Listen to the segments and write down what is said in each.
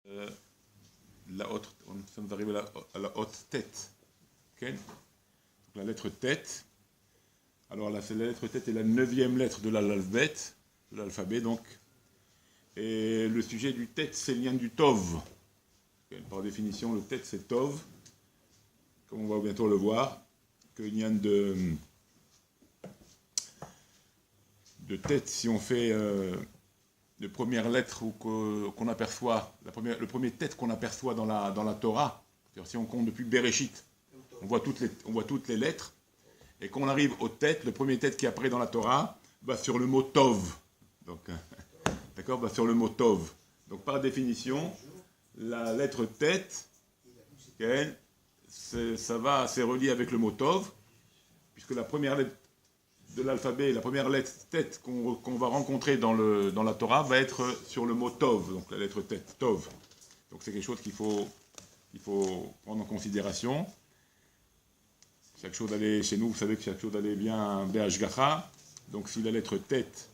On sommes arrivés à la haute tête. Okay. Donc la lettre tête. Alors là, c'est la lettre tête est la 9e lettre de l'alphabet, donc. Et le sujet du tête, c'est le lien du tov. Okay. Par définition, le tête, c'est tov. Comme on va bientôt le voir, qu'il y a de tête, si on fait les premières lettres qu'on aperçoit, le premier tête qu'on aperçoit dans la Torah, c'est-à-dire si on compte depuis Bereshit, on voit toutes les lettres, et quand on arrive aux têtes, le premier tête qui apparaît dans la Torah va sur le mot tov. Donc, d'accord, va sur le mot tov. Donc par définition, la lettre tête, okay, c'est relié avec le mot tov, puisque la première lettre de l'alphabet, la première lettre tête qu'on va rencontrer dans la Torah va être sur le mot tov, donc la lettre tête, tov. Donc c'est quelque chose qu'il faut prendre en considération. Chaque chose allait, chez nous, vous savez que chaque chose allait bien Be'ashgacha. Donc si la lettre tête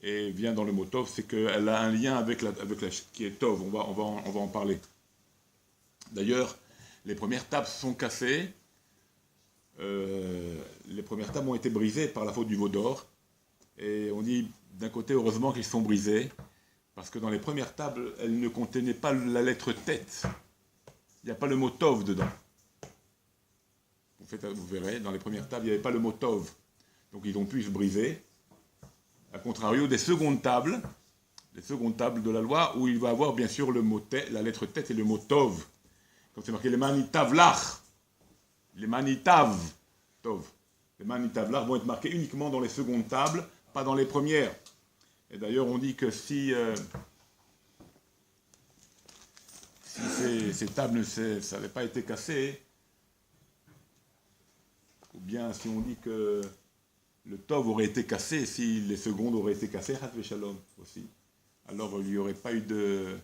vient dans le mot tov, c'est qu'elle a un lien avec la qui est tov. On va en parler. D'ailleurs, les premières tables sont cassées. Les premières tables ont été brisées par la faute du veau d'or. Et on dit d'un côté, heureusement qu'elles sont brisées, parce que dans les premières tables, elles ne contenaient pas la lettre tête. Il n'y a pas le mot tov dedans. Vous verrez, dans les premières tables, il n'y avait pas le mot tov. Donc ils ont pu se briser. A contrario des secondes tables de la loi, où il va avoir bien sûr le mot tête, la lettre tête et le mot tov. Comme c'est marqué les manitav lach. Les manitav tov. Les manitav lach vont être marqués uniquement dans les secondes tables, pas dans les premières. Et d'ailleurs, on dit que si ces tables ça n'avait pas été cassé, ou bien si on dit que le tov aurait été cassé, si les secondes auraient été cassées, chat veshalom aussi, alors il n'y aurait pas eu de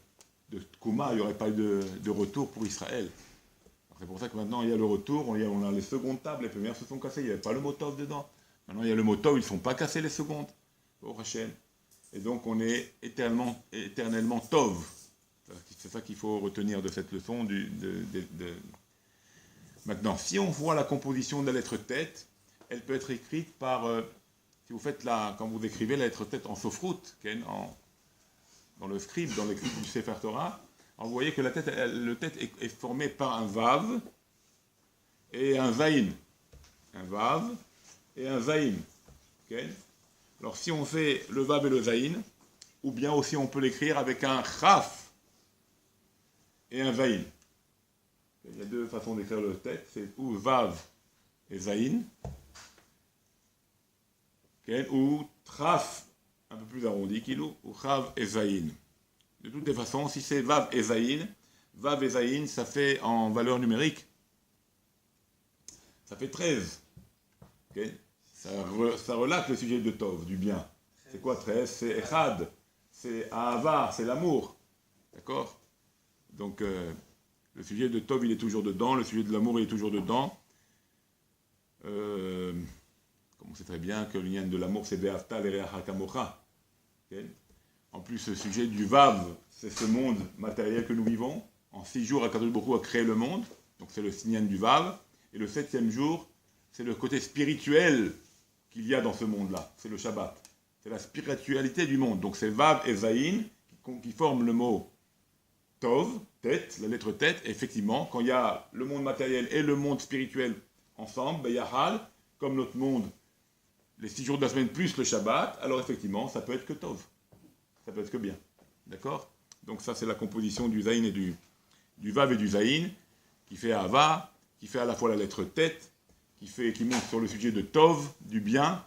tkouma, il n'y aurait pas eu de retour pour Israël. C'est pour ça que maintenant il y a le retour, on a les secondes tables, les premières se sont cassées, il n'y avait pas le mot tov dedans. Maintenant il y a le mot tov, ils ne sont pas cassés les secondes. Au Hachem. Et donc on est éternellement tov. C'est ça qu'il faut retenir de cette leçon. Maintenant, si on voit la composition de la lettre tête, elle peut être écrite par, si vous faites quand vous écrivez la lettre tête en sofroute, dans le script, dans l'écrit du Sefer Torah, vous voyez que le tête est formé par un vav et un zayin. Un vav et un zayin. Okay. Alors si on fait le vav et le zayin, ou bien aussi on peut l'écrire avec un chaf et un zayin. Il y a deux façons d'écrire le tête, c'est ou vav et zayin, okay, ou traf un peu plus arrondi, ou chav et zayin. De toutes les façons, si c'est vav et zayin, ça fait en valeur numérique, ça fait 13. Okay. Ça relate le sujet de tov, du bien. C'est quoi 13? C'est echad, c'est ahava, c'est l'amour. D'accord? Donc, le sujet de tov, il est toujours dedans, le sujet de l'amour, il est toujours dedans. Comme on sait très bien que le lien de l'amour, c'est be'afta l'ereacha kamocha. Okay. En plus, le sujet du vav, c'est ce monde matériel que nous vivons. En 6 jours, Akadosh Baruch Hu a créé le monde, donc c'est le signe du vav. Et le 7e jour, c'est le côté spirituel qu'il y a dans ce monde-là, c'est le Shabbat. C'est la spiritualité du monde. Donc c'est Vav et Zayin qui forment le mot Tov, tête, la lettre tête. Et effectivement, quand il y a le monde matériel et le monde spirituel ensemble, ben Yahal, comme notre monde, les 6 jours de la semaine plus le Shabbat, alors effectivement, ça peut être que Tov. Ça peut être que bien. D'accord? Donc ça, c'est la composition du Zayin et du Vav et du Zayin, qui fait Ava, qui fait à la fois la lettre tête, qui monte sur le sujet de Tov, du bien,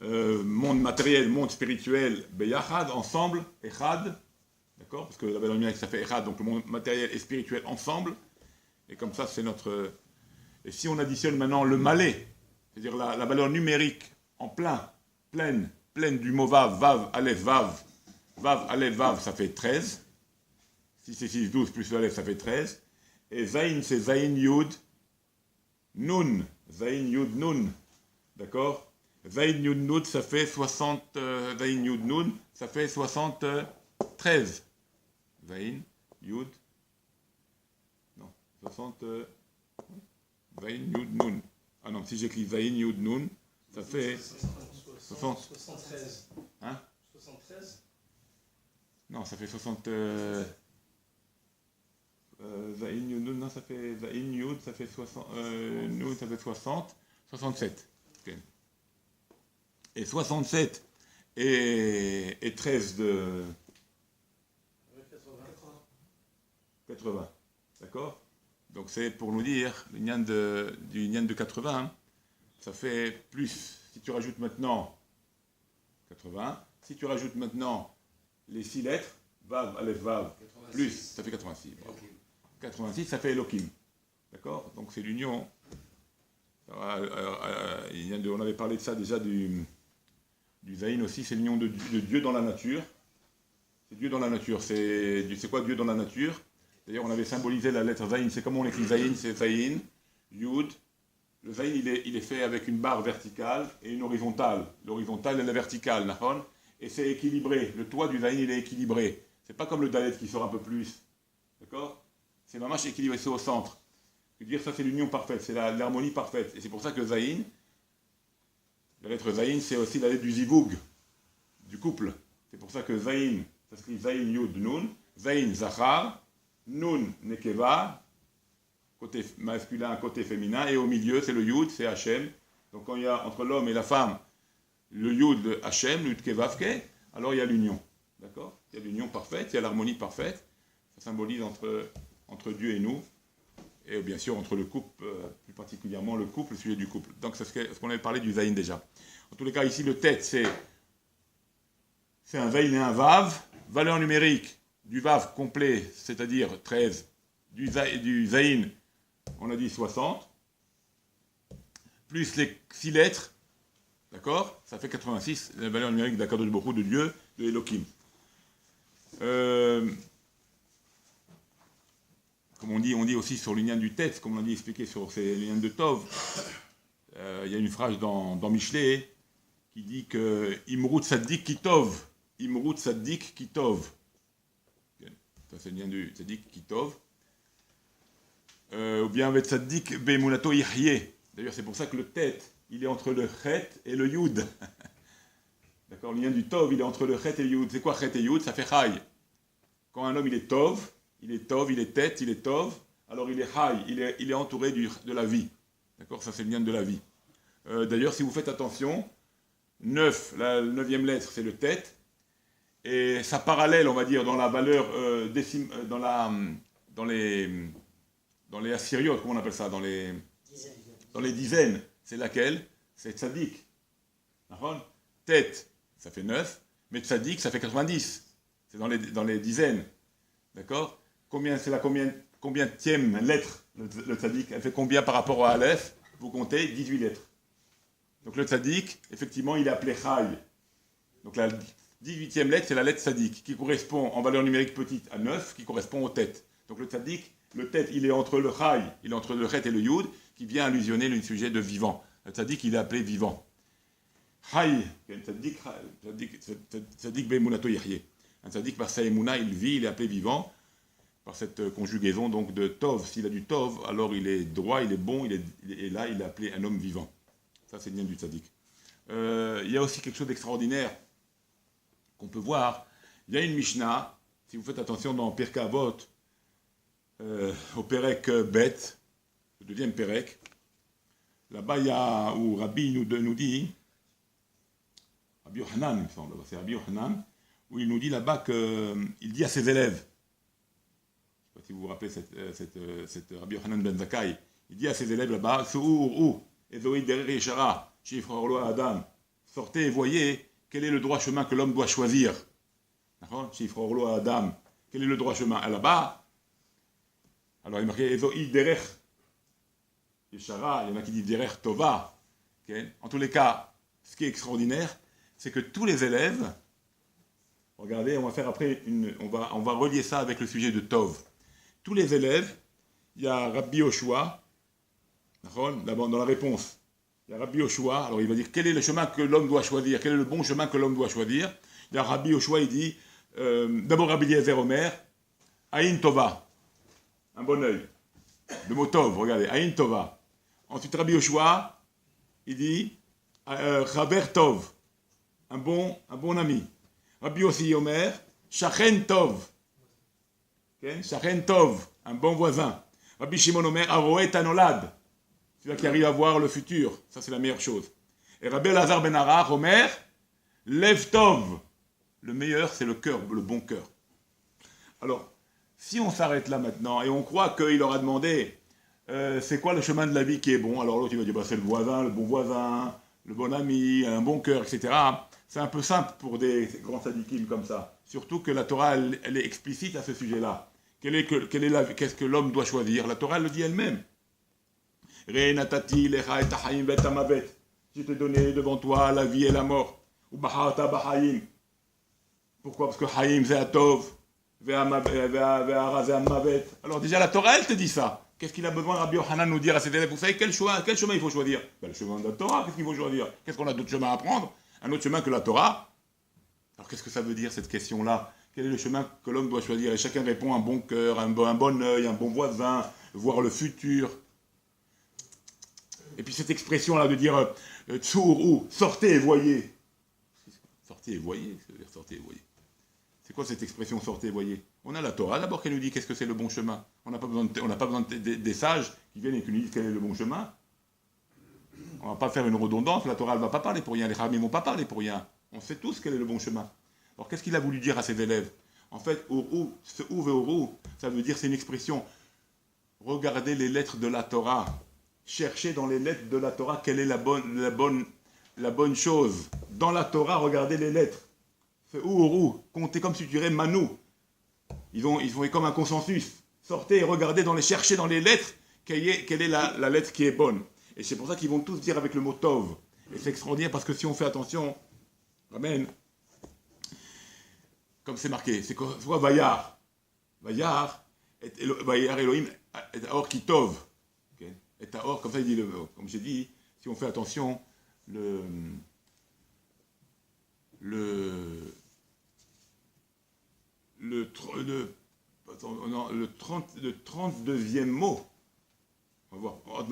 monde matériel, monde spirituel, Beyachad, ensemble, Echad, d'accord? Parce que la valeur numérique, ça fait Echad, donc le monde matériel et spirituel ensemble, et comme ça, c'est notre... Et si on additionne maintenant le malais, c'est-à-dire la valeur numérique en pleine du mot Vav, Vav, Aleph, Vav, Aleph, Vav, ça fait 13, 6 et 6, 12, plus l'Aleph, ça fait 13, et Zayin, c'est Zayin Yud, Nun, Zayin Yud Nun, d'accord? Zayin Yud Nun, ça fait 73. Zain, Yud. Non, 60. Zain, Yud, Nun. Ah non, si j'écris Zain, Yud, Nun, ça fait 60. 73. Hein? 73. Non, ça fait 60. Zain, Yud, Nun, non, ça fait Zain, Yud, ça fait 60. Nun, ça fait 60. 67. Okay. Et 67 et 13 de 80. D'accord? Donc c'est pour nous dire, du Nyan de 80, ça fait plus. Si tu rajoutes maintenant 80, si tu rajoutes maintenant les 6 lettres, Vav, Aleph, Vav, plus, ça fait 86. Bravo. 86, ça fait Elohim. D'accord? Donc c'est l'union. On avait parlé de ça déjà du Zayin aussi, c'est l'union de Dieu dans la nature. C'est Dieu dans la nature. C'est quoi Dieu dans la nature? D'ailleurs, on avait symbolisé la lettre Zayin. C'est comment on écrit Zayin? C'est Zayin, Yud. Le Zayin, il est fait avec une barre verticale et une horizontale. L'horizontale et la verticale, nahon. Et c'est équilibré. Le toit du Zayin, il est équilibré. C'est pas comme le Dalet qui sort un peu plus. D'accord? C'est vraiment équilibré, c'est au centre. Je veux dire, ça c'est l'union parfaite, c'est l'harmonie parfaite. Et c'est pour ça que Zayin, la lettre Zayin, c'est aussi la lettre du Zivug, du couple. C'est pour ça que Zayin, ça s'écrit Zayin Yud Nun, Zayin Zachar, Nun Nekeva, côté masculin, côté féminin, et au milieu c'est le Yud, c'est Hachem. Donc quand il y a entre l'homme et la femme le Yud, le Hachem, le Yud Kevavke, alors il y a l'union. D'accord? Il y a l'union parfaite, il y a l'harmonie parfaite. Ça symbolise entre Dieu et nous. Et bien sûr entre le couple, plus particulièrement le couple, le sujet du couple. Donc c'est ce qu'on avait parlé du Zayin déjà. En tous les cas, ici le tête, c'est un Zayin et un Vav. Valeur numérique du Vav complet, c'est-à-dire 13, du Zayin, on a dit 60, plus les 6 lettres, d'accord? Ça fait 86, la valeur numérique d'Akadosh Baruch Hu, de Dieu, de Elohim. Comme on dit aussi sur l'union du tête, comme on a dit expliqué sur l'union de Tov, il y a une phrase dans Michelet qui dit que Imrut Saddik Kitov, Imrut Saddik Kitov. Ça c'est l'union du Saddik Kitov. Ou bien avec Saddik Bemunato Yahye. D'ailleurs c'est pour ça que le tête, il est entre le Chet et le Yud. D'accord, l'union du Tov, il est entre le Chet et le Yud. C'est quoi Chet et Yud? Ça fait Chai. Quand un homme il est Tov, il est tête, il est tov, alors il est haï, il est entouré de la vie. D'accord? Ça c'est le lien de la vie. D'ailleurs, si vous faites attention, 9, la 9e lettre, c'est le tête, et sa parallèle, on va dire, dans la valeur dans les assyriotes, comment on appelle ça? Dans les dizaines, c'est laquelle? C'est tzaddik. Tête, ça fait 9, mais tzaddik, ça fait 90. C'est dans les dizaines. D'accord? C'est la combienième lettre, le tzaddik? Elle fait combien par rapport au Aleph? Vous comptez 18 lettres. Donc le tzaddik, effectivement, il est appelé Chai. Donc la 18e lettre, c'est la lettre tzaddik, qui correspond en valeur numérique petite à 9, qui correspond aux têtes. Donc le tzaddik, le tête, il est entre le Chai, il est entre le Chet et le Yud, qui vient allusionner le sujet de vivant. Le tzaddik, il est appelé vivant. Chai, tzaddik be'emunato yahye. Un tzaddik, par sa émouna, il vit, il est appelé vivant. Par cette conjugaison donc de Tov. S'il a du Tov, alors il est droit, il est bon, et là il est appelé un homme vivant. Ça c'est le lien du tzaddik. Il y a aussi quelque chose d'extraordinaire qu'on peut voir. Il y a une Mishnah, si vous faites attention dans Pirkei Avot, au Perek Bet, le 2e Perek, là-bas il y a, où Rabbi nous dit, Rabbi Yochanan il me semble, c'est Rabbi Yochanan, où il nous dit là-bas qu'il dit à ses élèves, si vous vous rappelez cette Rabbi Yochanan ben Zakkai, il dit à ses élèves là-bas, sortez et voyez quel est le droit chemin que l'homme doit choisir. Adam, quel est le droit chemin? Là-bas, alors il marquait Ezoi derech Yeshara, il y en a qui disent derech Tova. En tous les cas, ce qui est extraordinaire, c'est que tous les élèves, regardez, on va faire après on va relier ça avec le sujet de Tov. Tous les élèves, il y a Rabbi Yoshua, dans la réponse, il y a Rabbi Yoshua, alors il va dire quel est le chemin que l'homme doit choisir, quel est le bon chemin que l'homme doit choisir. Il y a Rabbi Yoshua, il dit, d'abord Rabbi Eliezer Omer, Aïn Tova, un bon œil. Le mot Tov, regardez, Aïn Tova. Ensuite, Rabbi Yoshua, il dit Chaver Tov, un bon ami. Rabbi Yossi Omer, Shachen Tov, okay? Shachen Tov, un bon voisin. Rabbi Shimon Omer, Aroet Anolad, celui qui arrive à voir le futur, ça c'est la meilleure chose. Et Rabbi Elazar Ben Arach, Omer, Lev Tov, le meilleur c'est le cœur, le bon cœur. Alors, si on s'arrête là maintenant et on croit qu'il leur a demandé c'est quoi le chemin de la vie qui est bon, alors l'autre il va dire bah, c'est le bon voisin, le bon ami, un bon cœur, etc. C'est un peu simple pour des grands sadikim comme ça. Surtout que la Torah elle est explicite à ce sujet-là. Qu'est-ce que l'homme doit choisir? La Torah elle le dit elle-même. Re'natati lecha et ha'chaim ve'et ha'mavet. Je t'ai donné devant toi la vie et la mort. Ou bacharta b'chaim. Pourquoi? Parce que Haïm c'est Atov. Alors déjà la Torah elle te dit ça. Qu'est-ce qu'il a besoin Rabbi Yochanan nous dire à ses élèves? Vous savez quel chemin il faut choisir? Ben, le chemin de la Torah, qu'est-ce qu'il faut choisir? Qu'est-ce qu'on a d'autre chemin à prendre? Un autre chemin que la Torah? Alors qu'est-ce que ça veut dire cette question-là? Quel est le chemin que l'homme doit choisir? Et chacun répond un bon cœur, un bon œil, un bon voisin, voir le futur. Et puis cette expression-là de dire Tsourou, sortez et voyez. Sortez et voyez, ça veut dire sortez et voyez. C'est quoi cette expression sortez et voyez? On a la Torah d'abord qui nous dit qu'est-ce que c'est le bon chemin. On n'a pas besoin des sages qui viennent et qui nous disent quel est le bon chemin. On ne va pas faire une redondance, la Torah ne va pas parler pour rien, les Rami ne vont pas parler pour rien. On sait tous quel est le bon chemin. Alors qu'est-ce qu'il a voulu dire à ses élèves? En fait, ce Ouru, ça veut dire, c'est une expression. Regardez les lettres de la Torah. Cherchez dans les lettres de la Torah quelle est la bonne chose. Dans la Torah, regardez les lettres. Ce Ouru, comptez comme si tu dirais Manu. Ils ont comme un consensus. Sortez et regardez cherchez dans les lettres quelle est la lettre qui est bonne. Et c'est pour ça qu'ils vont tous dire avec le mot Tov. Et c'est extraordinaire parce que si on fait attention, Amen, comme c'est marqué, c'est quoi Vayar? Vayar Elohim et Aor qui Tov. Et Aor, comme ça il dit, comme j'ai dit, si on fait attention, le 32e mot. On va voir,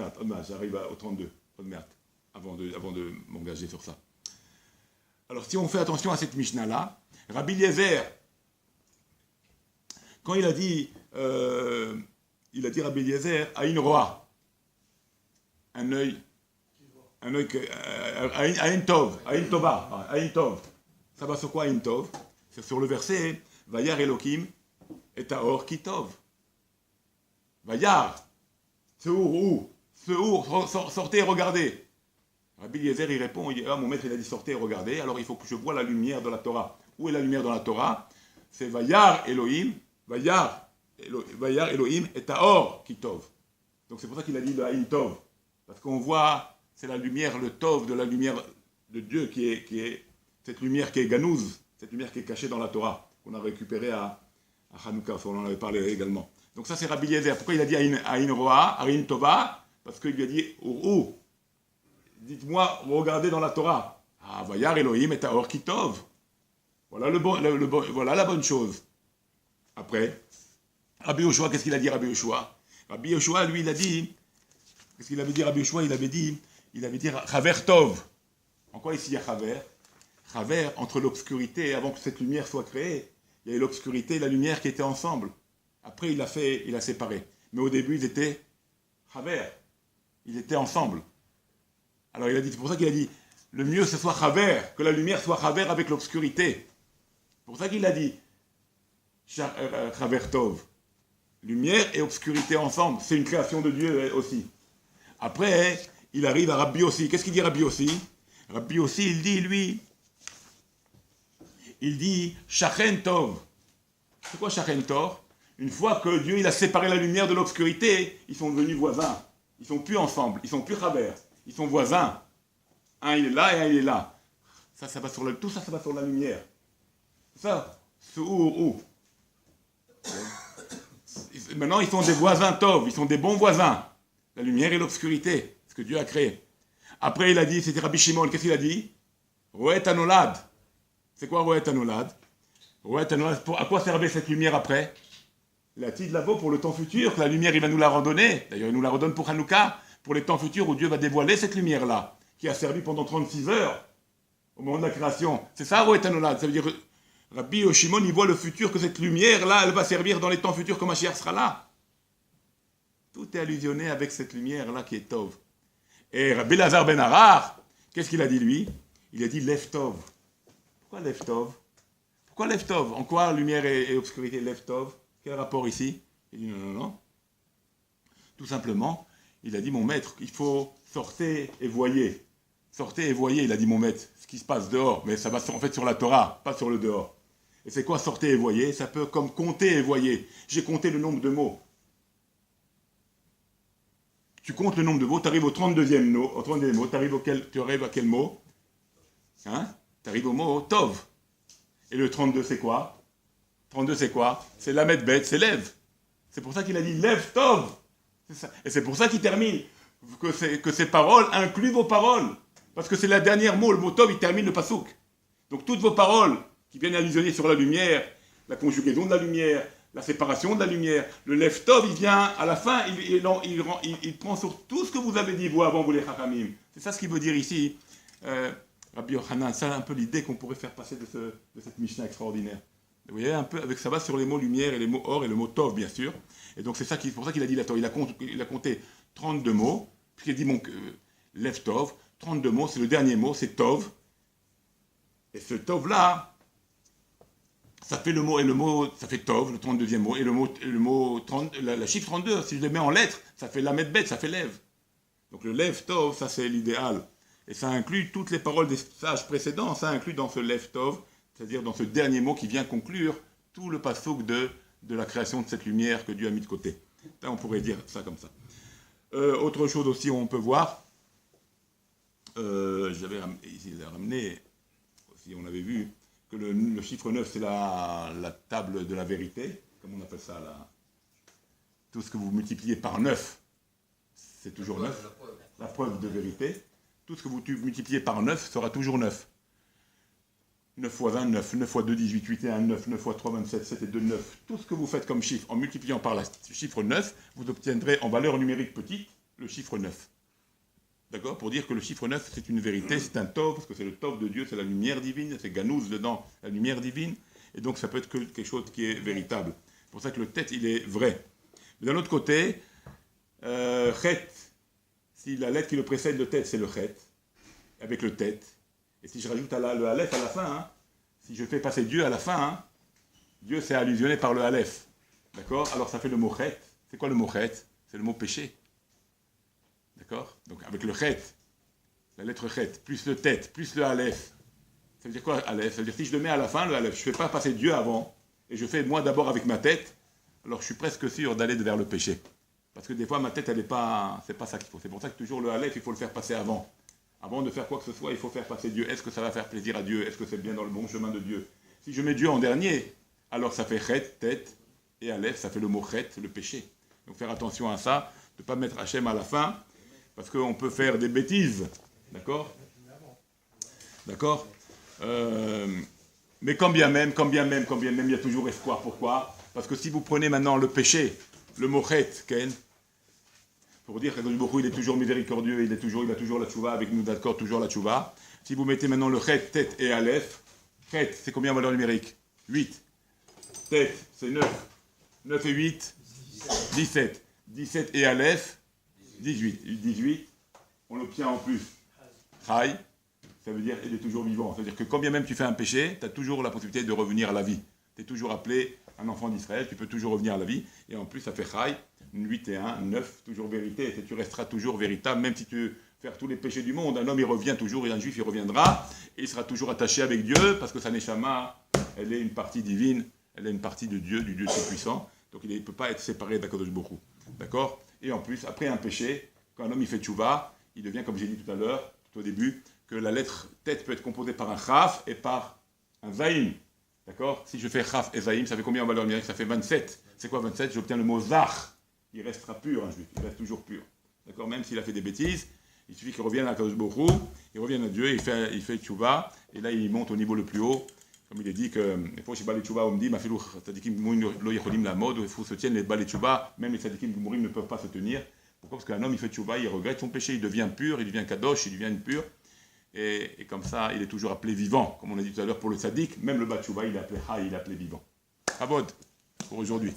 j'arrive au 32, avant de m'engager sur ça. Alors si on fait attention à cette Mishnah-là, Rabbi Eliezer, quand il a dit Rabbi Eliezer, Aïn Roa, un œil, Aïn Tov, Aïn Tova, Aïn Tov. Ça va sur quoi Aïn Tov? C'est sur le verset Vayar Elohim et Taor Kitov. Vayar, sortez et regardez. Rabbi Eliezer il répond, il dit, mon maître il a dit sortez et regardez, alors il faut que je vois la lumière de la Torah. Où est la lumière dans la Torah? C'est Vayar Elohim et Taor Kitov. Donc c'est pour ça qu'il a dit le Aïn Tov. Parce qu'on voit, c'est la lumière, le Tov de la lumière de Dieu qui est cette lumière qui est Ganouz, cette lumière qui est cachée dans la Torah, qu'on a récupérée à Hanouka, on en avait parlé également. Donc ça c'est Rabbi Eliezer. Pourquoi il a dit Aïn Roa, Aïn Tova? Parce qu'il lui a dit dites-moi, regardez dans la Torah. Ah, Vayar Elohim et Taor Kitov. Voilà voilà la bonne chose. Après, Rabbi Yoshua, qu'est-ce qu'il a dit Rabbi Yoshua? Rabbi Yoshua, lui, il a dit, qu'est-ce qu'il avait dit Rabbi Yoshua? Il avait dit Chaver Tov. En quoi ici il y a Chaver? Chaver, entre l'obscurité, avant que cette lumière soit créée, il y avait l'obscurité et la lumière qui étaient ensemble. Après, il a séparé. Mais au début, ils étaient Chaver. Ils étaient ensemble. Alors il a dit, c'est pour ça qu'il a dit, le mieux ce soit Chaver, que la lumière soit Chaver avec l'obscurité. C'est pour ça qu'il a dit Chaver Tov. Lumière et obscurité ensemble, c'est une création de Dieu aussi. Après, il arrive à Rabbi Yossi. Qu'est-ce qu'il dit Rabbi Yossi? Rabbi Yossi, il dit Shachen Tov. C'est quoi Shachen Tov? Une fois que Dieu il a séparé la lumière de l'obscurité, ils sont devenus voisins. Ils sont plus ensemble, ils sont plus Chaver. Ils sont voisins. Un il est là et un il est là. Ça va sur tout ça va sur la lumière. Ça, Maintenant, ils sont des voisins Tov, ils sont des bons voisins. La lumière et l'obscurité, ce que Dieu a créé. Après, il a dit, c'était Rabbi Shimon, qu'est-ce qu'il a dit? Roet Anolad. C'est quoi Roet Anolad? Roet Anolad, à quoi servait cette lumière après? La tid lavo pour le temps futur, que la lumière, il va nous la redonner. D'ailleurs, il nous la redonne pour Hanouka, pour les temps futurs où Dieu va dévoiler cette lumière-là, qui a servi pendant 36 heures, au moment de la création. C'est ça, Roetanolad. Ça veut dire, Rabbi Shimon, il voit le futur, que cette lumière-là, elle va servir dans les temps futurs, comme Mashiach sera là. Tout est allusionné avec cette lumière-là qui est Tov. Et Rabbi Lazar ben Harar, qu'est-ce qu'il a dit, lui? Il a dit Lev Tov. Pourquoi Lev Tov? Pourquoi Lev Tov? En quoi lumière et obscurité Lev Tov? Quel rapport ici? Il dit non. Tout simplement, il a dit mon maître, il faut sortir et voyer. Sortez et voyez, il a dit mon maître, ce qui se passe dehors, mais ça va en fait sur la Torah, pas sur le dehors. Et c'est quoi sortez et voyez? Ça peut comme compter et voyez. J'ai compté le nombre de mots. Tu comptes le nombre de mots, tu arrives au 32e mot, tu arrives à quel mot? Hein? Tu arrives au mot Tov. Et le 32 c'est quoi? 32 c'est quoi? C'est Lamed Bet, c'est Lev. C'est pour ça qu'il a dit Lev Tov. C'est ça. Et c'est pour ça qu'il termine que ces paroles incluent vos paroles. Parce que c'est le dernier mot, le mot Tov, il termine le pasouk. Donc toutes vos paroles qui viennent allusionner sur la lumière, la conjugaison de la lumière, la séparation de la lumière, le Lev Tov, il vient à la fin, il prend sur tout ce que vous avez dit, vous, avant, vous les Chachamim. C'est ça ce qu'il veut dire ici, Rabbi Yochanan. C'est un peu l'idée qu'on pourrait faire passer de cette Mishnah extraordinaire. Vous voyez, un peu, avec ça va sur les mots lumière et les mots or et le mot Tov, bien sûr. Et donc c'est pour ça qu'il a dit la Torah. Il a compté 32 mots, puisqu'il dit Lev Tov, 32 mots, c'est le dernier mot, c'est Tov. Et ce Tov-là, ça fait le mot, ça fait Tov, le 32e mot, et le mot 30, la chiffre 32, si je le mets en lettres, ça fait Lamed Bet, ça fait Lev. Donc le Lev Tov, ça c'est l'idéal. Et ça inclut toutes les paroles des sages précédents, ça inclut dans ce Lev Tov, c'est-à-dire dans ce dernier mot qui vient conclure tout le passouk de la création de cette lumière que Dieu a mis de côté. Là, on pourrait dire ça comme ça. Autre chose aussi, on peut voir, j'avais ramené, aussi on avait vu, que le chiffre 9, c'est la table de la vérité, comme on appelle ça, tout ce que vous multipliez par 9, c'est toujours 9, la preuve de vérité. Tout ce que vous multipliez par 9 sera toujours 9. 9 fois 20, 9, 9 fois 2, 18, 8 et 1, 9, 9 fois 3, 27, 7 et 2, 9. Tout ce que vous faites comme chiffre, en multipliant par le chiffre 9, vous obtiendrez en valeur numérique petite le chiffre 9. D'accord? Pour dire que le chiffre 9, c'est une vérité, c'est un tov, parce que c'est le tov de Dieu, c'est la lumière divine, c'est Ganouz dedans, la lumière divine, et donc ça peut être que quelque chose qui est véritable. C'est pour ça que le tête, il est vrai. Mais d'un autre côté, chet, si la lettre qui le précède le tête, c'est le chet, avec le tête, et si je rajoute le aleph à la fin, hein, si je fais passer Dieu à la fin, hein, Dieu c'est allusionné par le aleph. D'accord? Alors ça fait le mot chet. C'est quoi le mot chet? C'est le mot péché. D'accord? Donc avec le chet, la lettre chet, plus le tête, plus le aleph. Ça veut dire quoi aleph? Ça veut dire si je le mets à la fin, le aleph, je ne fais pas passer Dieu avant, et je fais moi d'abord avec ma tête, alors je suis presque sûr d'aller vers le péché. Parce que des fois ma tête, c'est pas ça qu'il faut. C'est pour ça que toujours le aleph, il faut le faire passer avant. Avant de faire quoi que ce soit, il faut faire passer Dieu. Est-ce que ça va faire plaisir à Dieu? Est-ce que c'est bien dans le bon chemin de Dieu? Si je mets Dieu en dernier, alors ça fait chet, tête, et aleph, ça fait le mot chet, le péché. Donc faire attention à ça, de ne pas mettre Hachem à la fin, parce qu'on peut faire des bêtises. D'accord? D'accord? Mais quand bien même, il y a toujours espoir. Pourquoi? Parce que si vous prenez maintenant le péché, le mot chet, Ken, pour dire que il est toujours miséricordieux, il a toujours la tchouva avec nous, d'accord, toujours la tchouva. Si vous mettez maintenant le chet, tête et aleph, chet, c'est combien en valeur numérique? 8. Tête, c'est 9. 9 et 8, 17. 17 et aleph, 18. 18, on l'obtient en plus. Chai, ça veut dire il est toujours vivant. C'est-à-dire que quand bien même tu fais un péché, tu as toujours la possibilité de revenir à la vie. Tu es toujours appelé un enfant d'Israël, tu peux toujours revenir à la vie. Et en plus, ça fait Chai. 8 et 1, 9, toujours vérité, et tu resteras toujours véritable, même si tu fais tous les péchés du monde, un homme il revient toujours, et un juif il reviendra, et il sera toujours attaché avec Dieu, parce que sa neshama, elle est une partie divine, elle est une partie de Dieu, du Dieu Tout-Puissant, donc il ne peut pas être séparé d'Akadosh Borou. D'accord? Et en plus, après un péché, quand un homme il fait tchouva, il devient, comme j'ai dit tout à l'heure, tout au début, que la lettre tête peut être composée par un chaf et par un zaïm. D'accord? Si je fais chaf et zaïm, ça fait combien en valeur numérique? Ça fait 27. C'est quoi 27? J'obtiens le mot zach. Il restera pur, un juif, il reste toujours pur. D'accord? Même s'il a fait des bêtises, il suffit qu'il revienne à Kadosh Borou, il revienne à Dieu, il fait tchouva, et là il monte au niveau le plus haut, Comme il est dit que il faut chez Balei Tshuva, on me dit, ma filou tzadikim gmurim lo yecholim la mode, il faut se tenir les Balei Tshuva, même les tzadikim gmurim ne peuvent pas se tenir. Pourquoi? Parce qu'un homme, il fait Tshuva, il regrette son péché, il devient pur, il devient kadosh, il devient pur. Et comme ça, il est toujours appelé vivant. Comme on a dit tout à l'heure pour le tzadik, même le Bat Tshuva, il est appelé Hay, il est appelé vivant. Avod, pour aujourd'hui.